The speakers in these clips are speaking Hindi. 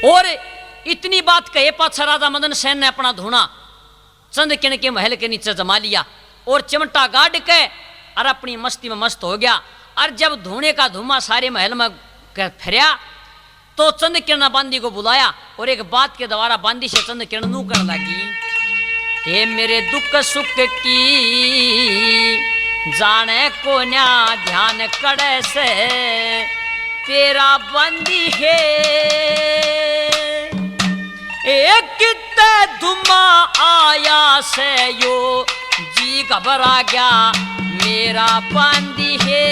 और इतनी बात कहे पाछा राजा मदन सेन ने अपना धूना चंद्रकिरण के महल के नीचे जमा लिया और चिमटा गाड़ के और अपनी मस्ती में मस्त हो गया। और जब धुएं का धुआं सारे महल में फिरया तो चंद्रकिरण बांदी को बुलाया और एक बात के द्वारा बांदी से चंद्रकिरण नू करने लगी, हे मेरे दुख सुख की जाने को न्या ध्यान करे से तेरा बंदी है। एक धुमा आया से यो जी घबरा गया मेरा बंदी है।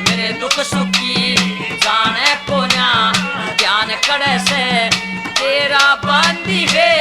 मेरे दुख सुख की जाने को न्या ध्यान करे से तेरा बंदी है।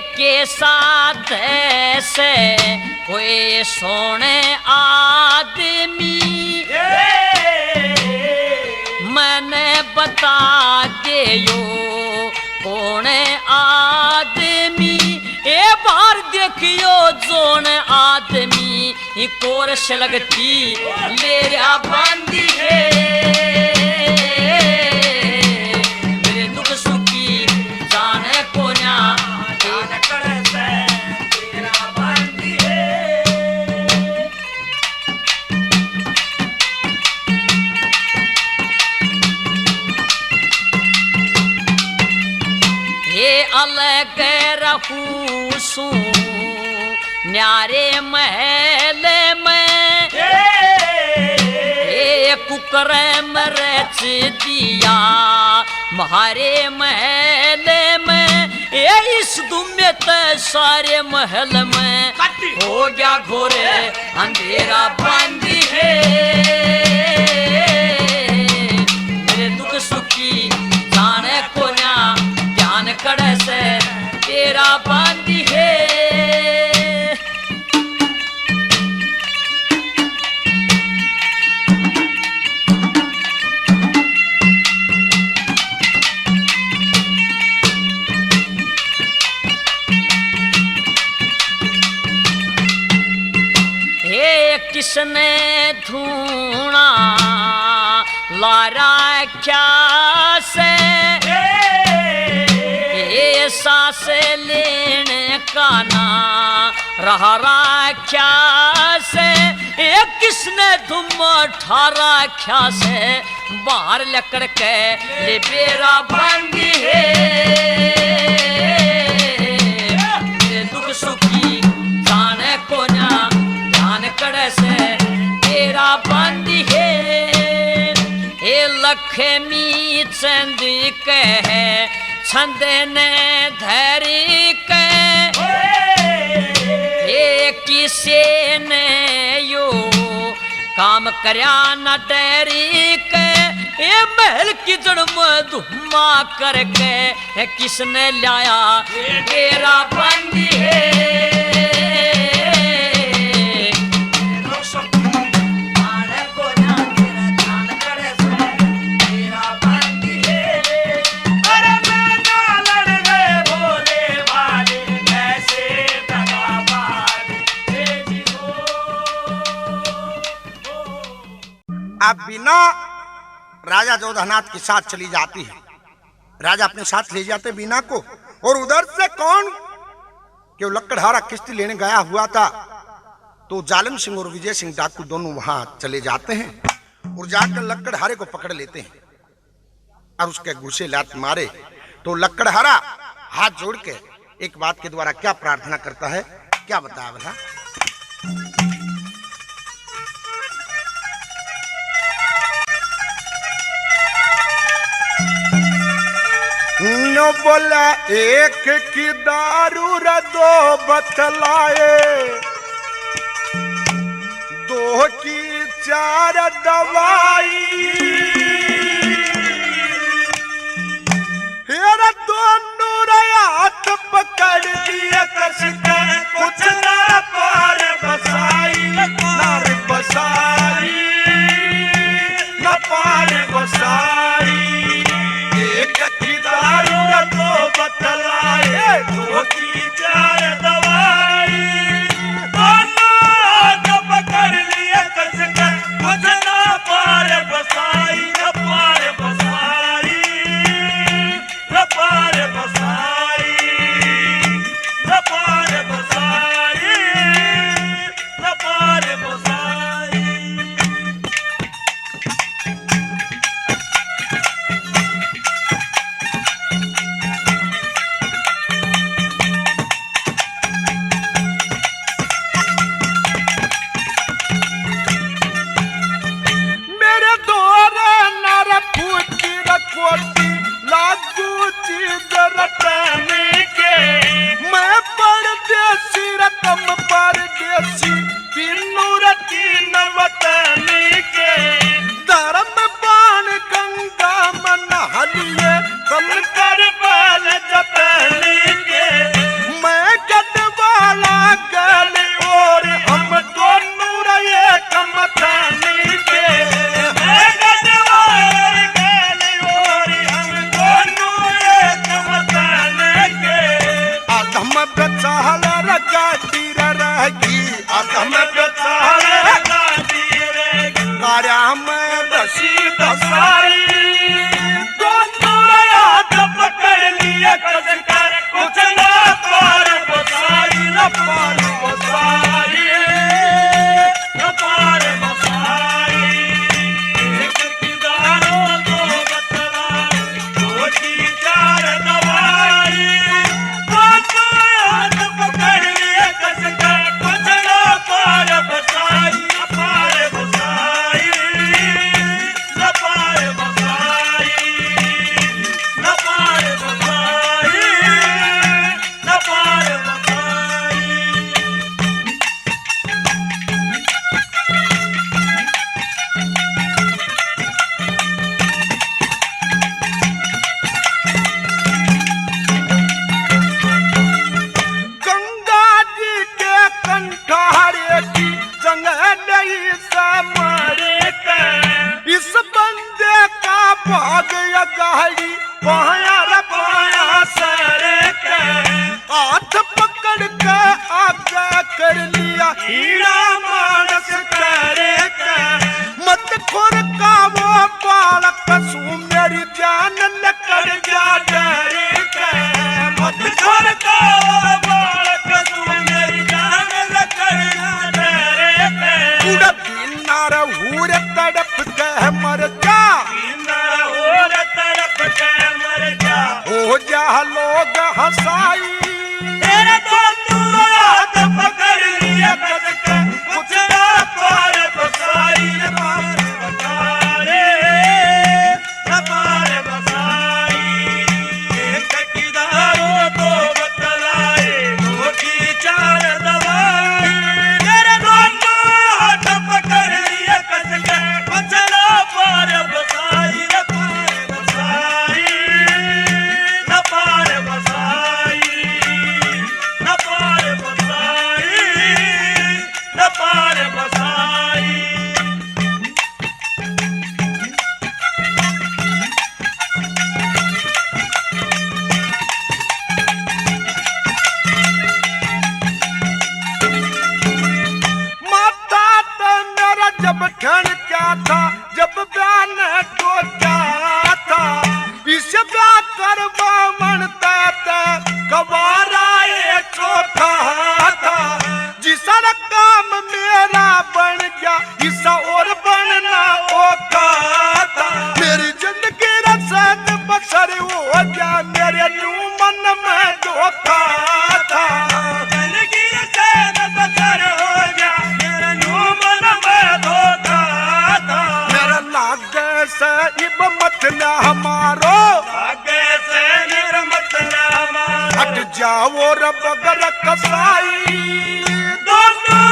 के साथ ऐसे कोई सोने आदमी मैंने बता दे यो कौन आदमी। ए बार देखियो जोन आदमी कोर से लगती मेरा बंदी है। मेरे दुख सुखी जाने को ना अलग रहूं सू न्यारे महल में कुकर मरच दिया महारे महल में। इस दुम्मे सारे महल में हो गया घोरे अंधेरा बंदी है। मेरे दुख सुखी जाने को ना ध्यान करे से तेरा बंदी है। किसने धूना लारा क्या से सांस लेने का ना रहा क्या से। किसने तुम ठारा क्या से बाहर लकड़ के ले बेरा बंदी है। दुख सुखी जाने को ना ध्यान करे से तेरा बंदी है। लक्ष्मी चंद के छंद ने धरी के किसे ने यो काम करया न डरी के। महल की जड़ में धुमा करके किसने लाया तेरा बंदी है। अब बिना राजा जोधानाथ के साथ चली जाती है। राजा अपने साथ ले जाते बीना को और उधर से कौन कि लक्कड़हारा किश्ती लेने गया हुआ था तो जालिम सिंह और विजय सिंह डाकू दोनों वहां चले जाते हैं और जाकर लक्कड़हारे को पकड़ लेते हैं और उसके घुसे लात मारे तो लक्कड़हारा हाथ जोड़ के एक बात के द्वारा क्या प्रार्थना करता है, क्या बताया भला। बोला एक की दारू रा दो बतलाए चार दवाई हेरा दोनों हाथ पकड़ लिया कसके कुछ ना पार बसाई नार बसाई न पार बसाई एक की दारू दो बतलाए दो की चार दवाई दोनों हाथ पकड़ लिया कसके कुछ ना पार बसाई न पार बसाई न पार बसाई न पार बसाई न पार बसाई मेरे दोरे नर फूटी रखोटी लागू चीज रटने के मैं परदेसी रकम परदेसी तीनों रतीन वतने के धर्म बाण गंगा मन हलिए कम कर बाल जतने के मैं गढ़वाला गल और हम दोनों रहे कम थाने के मैं गढ़वाला गल और हम दोनों रहे कम थाने के अधम बचाल रगाटी रहेगी अधम बचाल रगाटी रहेगी कार्या में दसी दसाई दोनों हाथ पकड़ लिया कसके कुछ ना पार बसाई न पार बसाई न पार बसाई एक की दारू दो बतलाए दो की चार दवाई दोनों हाथ पकड़ लिया कसके कुछ ना पार बसाई न पार बसाई न पार बसाई न पार बसाई न पार बसाई गंगा जी के कंठारे की जंग नहीं समारे के इस बंदे का भाग या गाड़ी पाया रे पाया सरे के हाथ पकड़ के आगे कर लिया हीरा मानस करे के मत खुर का वो बालक सू मेरी जान लकड़ जा डरे के मत खुर का वो बालक सू मेरी जान लकड़ जा डरे के पूरा किनार हूर तड़प के मर जा किनार हूर तड़प के मर जा हो जा लोग हंसाई तेरे दोनों हाथ पकड़ लिया कसके कुछ ना पार बसाई न पार बसाई न पार बसाई एक की दारू दो बतलाए दो की चार दवाई तेरे दोनों हाथ पकड़ लिया कसके कुछ ना पार बसाई न पार बसाई न पार बसाई न पार बसाई न पार बसाई माता तो मेरा जब ठन क्या था जब बयान तो क्या था इसे क्या करवा मनता था गवारा ये चौथा था जिसा काम मेरा बन गया इसा और बनना औखा था मेरी जिंदगी रसद बसर हो गया मेरे नू मन में धोखा था जिंदगी रसद बसर हो गया मेरे नू मन में धोखा था मेरा लागे से इब मत न हमारो लागे से मेरा मत न हमारो हट जाओ रब गर कसाई दोनों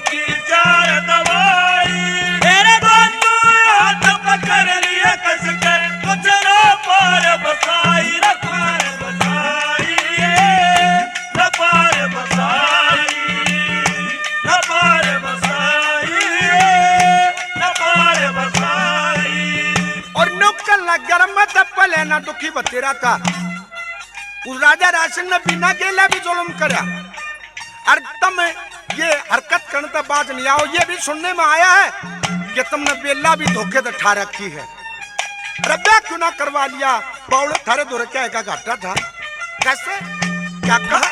की चार दवाई। तेरे दोनों हाथ पकड़ लिए कस के कुछ न पार बसाई, न पार बसाई, न पार बसाई, न पार बसाई, न पार बसाई। और नुक्कल न गर्म तप्पल है ना दुखी बतेरा था। उस राजा राशन ने बिना गेला भी जुल्म करा। और तुम ये हरकत करने तक बाज नहीं आओ। ये भी सुनने में आया है कि तुमने बेला भी धोखे से ठा रखी है। रब्बा क्यों ना करवा लिया? बावड़े थारे दो क्या का घाटा था? कैसे क्या कहा?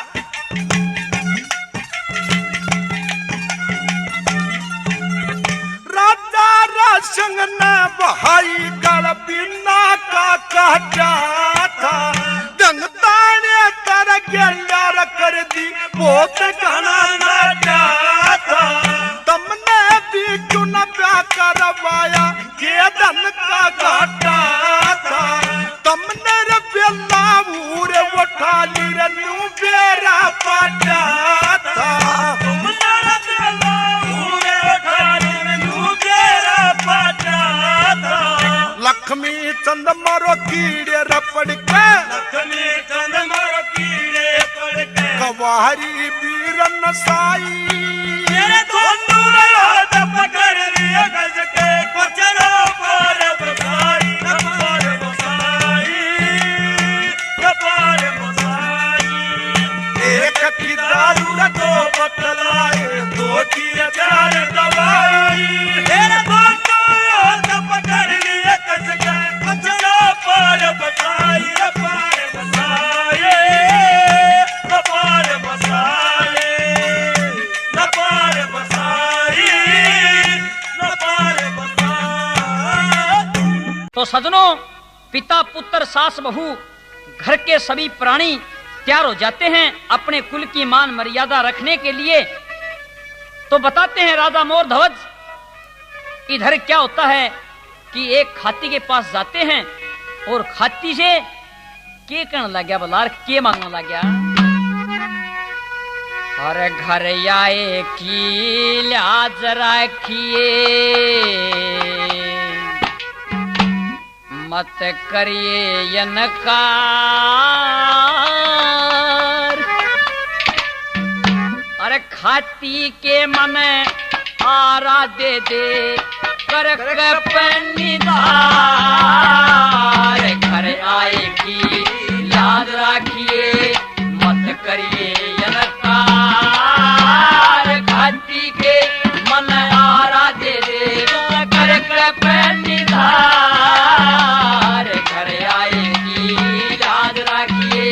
राजा राशन ने बहाई गल बिना का काटा था। दंगताने तर गेला कर दी बहुत घना नाटा था। तुमने भी क्यों न प्यार करवाया? ये धन का घाटा था। तुमने रे बेला पूरे उठा ली रे नू बेरा पाटा था। तुमने रे बेला पूरे उठा ली रे नू बेरा पाटा था। लक्ष्मी चंद मारो कीड़े रपड़ के, लक्ष्मी चंद मारो कीड़े पड़ के, कवारी बीरन साई। तेरे दोनों हाथ पकड़ लिए कस के कुछ न पार बसाई, न पार बसाई, न पार बसाई। एक की दारू न दो बतलाए, दो की चार दवाई। तेरे दोनों हाथ पकड़ लिए कस के कुछ न पार बसाई, न पार बसाई, न पार बसाई, न पार बसाई, न पार बसाई। तो सजनों, पिता पुत्र सास बहू घर के सभी प्राणी तैयार हो जाते हैं अपने कुल की मान मर्यादा रखने के लिए। तो बताते हैं राजा मोर ध्वज, इधर क्या होता है कि एक खाती के पास जाते हैं और खाती से के कहने लग गया, बलार के मांगने लग गया। हर घर आए की लाज रखिए, मत करिए यनकार। अरे खाती के मन आरा दे दे कर निधार। घर आए की याद रखिए, मत करिए यनकार। खाती के मन आरा दे दे कर निधार। घर आए की याद रखिए,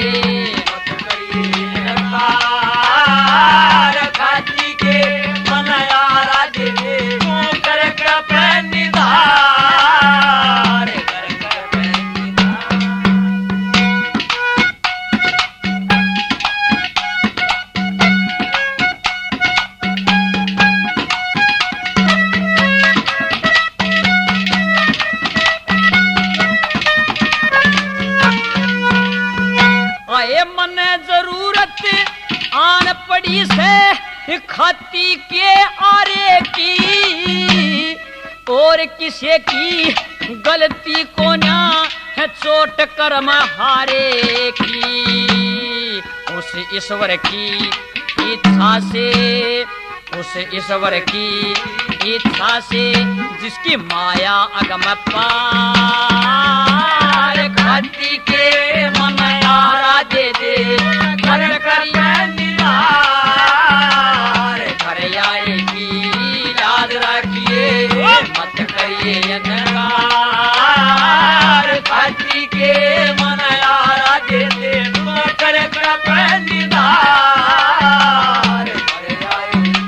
मत करिए यनकार। खाती के मन आरा दे दे कर निधार। आए मन जरूरत आन पड़ी से खाती के आरे की, और किसे की गलती को ना है चोट कर्म हारे की। उस ईश्वर की इच्छा से, उस ईश्वर की इच्छा से जिसकी माया अगम पार। खाती के मन यारा दे दे कर निधार। घर आएगी याद रखिए, मत करिए यनकार। खाती के मन यारा दे दे कर निधार। घर आएगी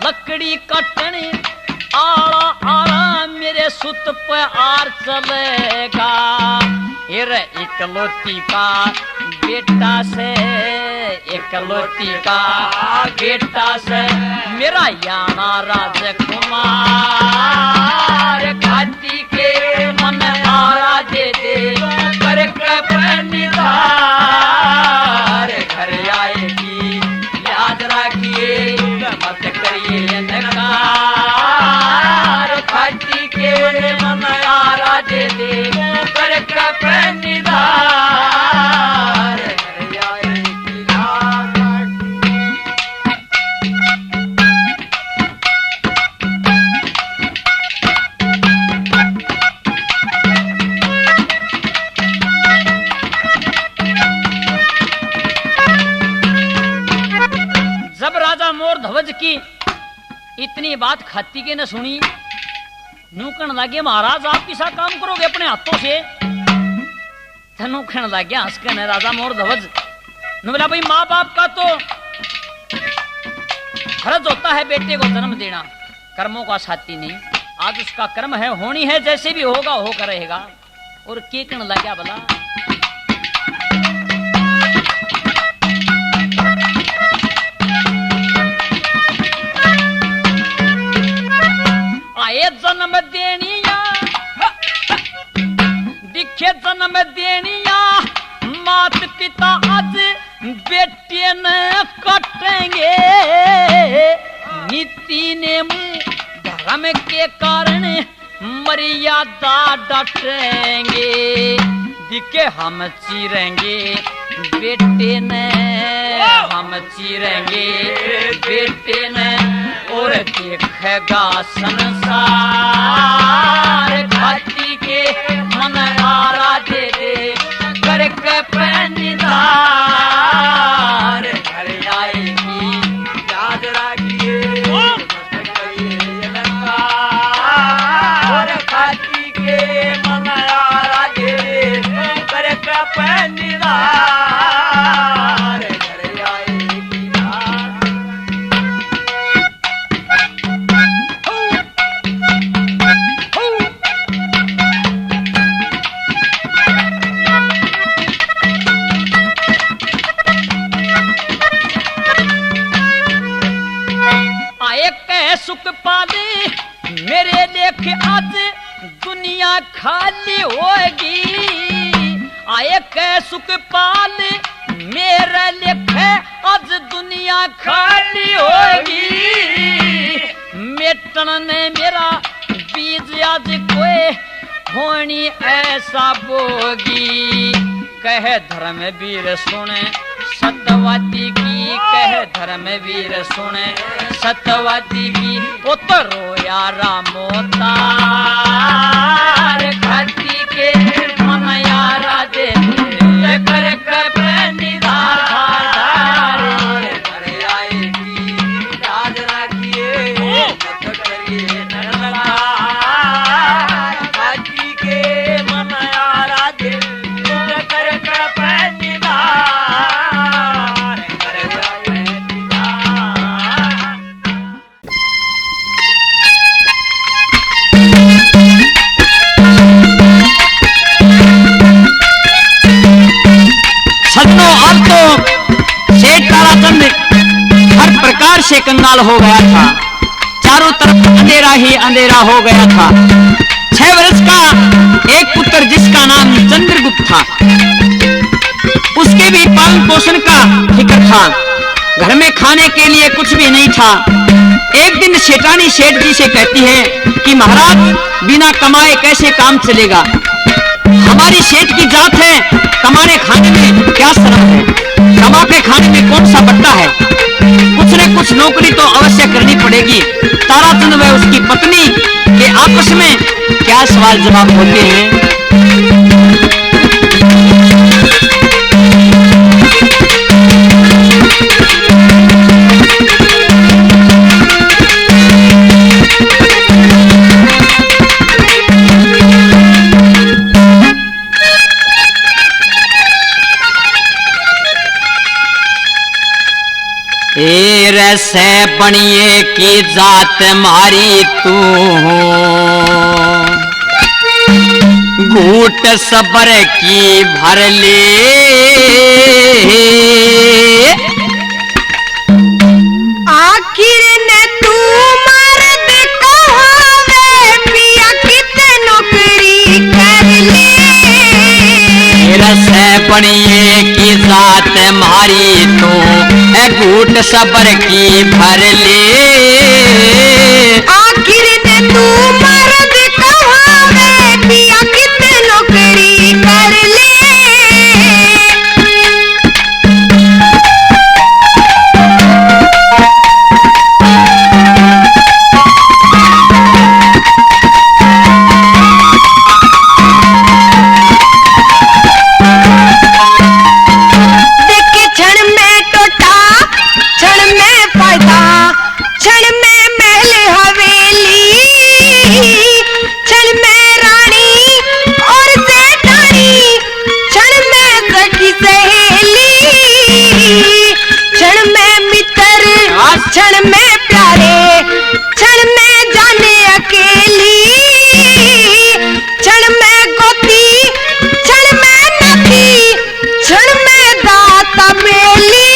लकड़ी कटने आड़ा आड़ा मेरे सुत पे आर चलेगा, हिर इकलौती का बेटा से, इकलौती का बेटा से मेरा याना राजकुमार, घाटी के मन आरा दे दे कर निधार, घर आएगी याद रखिए मत करिए नकार, घाटी के मन आरा दे दे कर निधार, घर आएगी याद रखिए। जब राजा मोर ध्वज की इतनी बात खाती के न सुनी, न्यू कहने लगे महाराज आप किसा काम करोगे अपने हाथों से, तनु कहने लगे हंस के न राजा मोर ध्वज ने बोला भाई माँ बाप का तो फर्ज होता है बेटे को जन्म देना, कर्मों का साथी नहीं, आज उसका कर्म है होनी है जैसे भी होगा होकर रहेगा। और के कहने लगा भला आए जन्म देनिया दिखे जन्म देनिया, मात पिता आज बेटे न कटेंगे, नीति ने धर्म के कारण मर्यादा डटेंगे, दिखे हम चीरेंगे बेटे ने, हम चीरेंगे बेटे ने, और देखेगा संसार, घाटी के मन आरा दे दे करके निधार, घर आएगी याद रखिए मत करिए नकार, घाटी के मन आरा दे दे करके निधार, घर आएगी याद। सुख पाले मेरे लेखे आज दुनिया खाली होगी, आए कै सुख पाले मेरे लेखे आज दुनिया खाली होगी, मेटन ने मेरा बीज आज कोई होनी ऐसा बोगी, कह धर्मवीर सुने सत्यवादी की, कह धर्मवीर सुने सत्यवादी की, वो तो रोया रामोतार, घाटी के मन यारा दे कर निधार, घर आएगी याद रखिए मत करिए नकार, घाटी के मन यारा दे कर निधार, हर प्रकार से कंगाल हो गया था, चारों तरफ अंधेरा ही अंधेरा हो गया था। 6 वर्ष का एक पुत्र जिसका नाम चंद्रगुप्त था, उसके भी पालन पोषण का फिक्र था, घर में खाने के लिए कुछ भी नहीं था। एक दिन सेठानी सेठ जी से कहती है कि महाराज बिना कमाए कैसे काम चलेगा, हमारी सेठ की जात है, कमाने खाने में क्या शर्म है, कमा के खाने में कौन सा बट्टा है, कुछ न कुछ नौकरी तो अवश्य करनी पड़ेगी। ताराचंद व उसकी पत्नी के आपस में क्या सवाल जवाब होते हैं। से बनिए की जात मारी तू घूट सबर की भर ले आखिर ने तू मर्द कहावे पिया कितने नौकरी कर ले से बनिए की जात मारी तू घूट सबर की भर ले आखिर ने तू मर्द कहावे पिया कितने नौकरी कर ले क्षण में प्यारे क्षण में जाने अकेली क्षण में गोती क्षण में नदी क्षण में दाता बेली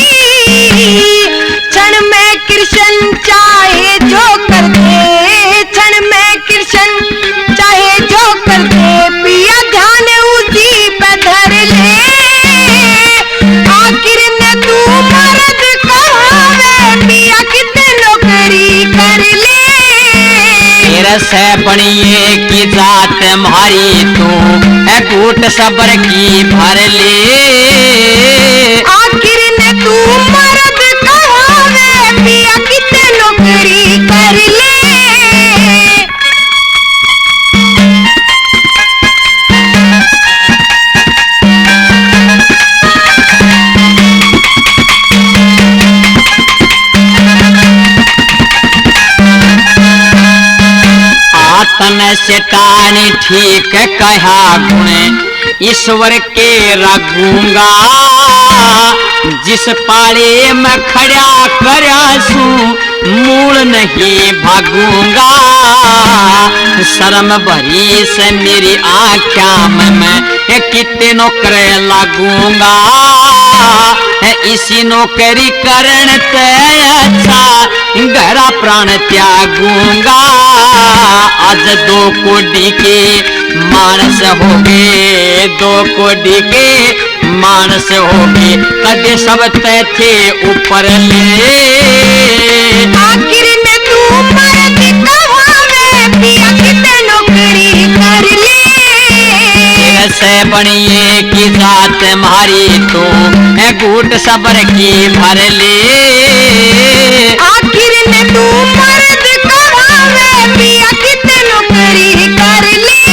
क्षण में कृष्ण चाहे जो कर दे क्षण में कृष्ण चाहे जो कर दे पिया ध्यान उसी पे धर ले आखिर ने तू मर्द कहावे पिया कितने नौकरी कर ले से बनिए की जात मारी तू घूट सबर की भर ले आखिर ने तू मर्द कहावे पिया कितने नौकरी कर ले आतन सेटानी ठीक कहा गुण ईश्वर के रघूंगा जिस पाले में खड़ा करया सू मूल नहीं भागूंगा शर्म भरी से मेरी आँखों में मैं कितने नौकर लगूंगा इसी नौकरी करण ते अच्छा गहरा प्राण त्यागूंगा आज 2 कोड़ी के मानस हो गए 2 कोड़ी के मानस हो गए कदे सब तय थे ऊपर ले आखिर में तू मर्द कहावे पिया कितने नौकरी कर ले से बनिए की जात मारी तो घूट सबर की भर ले आखिर में तू मर्द कहावे पिया कितने नौकरी कर ले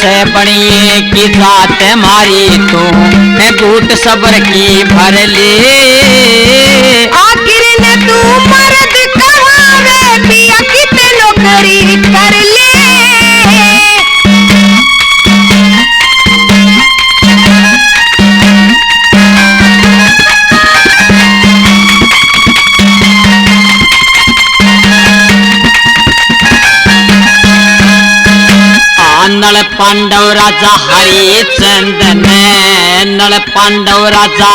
से बनिए की जात मारी तो घूट सबर की भर ले आखिर ने तू मर्द कहावे पिया कितने नौकरी कर ले नल पांडव राजा हरिचंद ने, नल पांडव राजा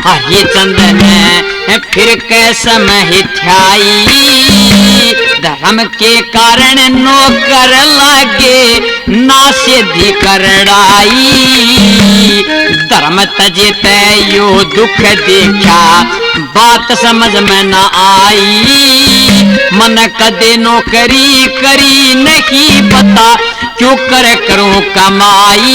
हरिचंद ने फिर कैसे महिथ्याई, धर्म के कारण नौकर लागे ना सिद्धि करड़ाई, धर्म तजे तय यो दुख देखा बात समझ में न आई, मन कदे नौकरी करी नहीं पता क्यों करूं कमाई,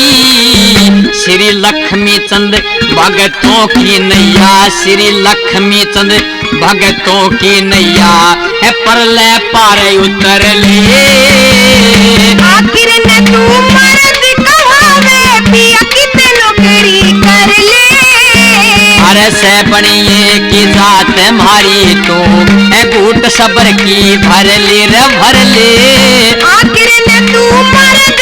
श्री लक्ष्मी चंद भगतों की नैया, श्री लक्ष्मी चंद भगतों की नैया है परले पार उतर ले, आखिर न तू मर्द कहावे पिया किते नौकरी कर ले, अरे से बनिए की जात मारी तो है बूट सबर की भर ले रे भर ले, आखिर न तू मर्द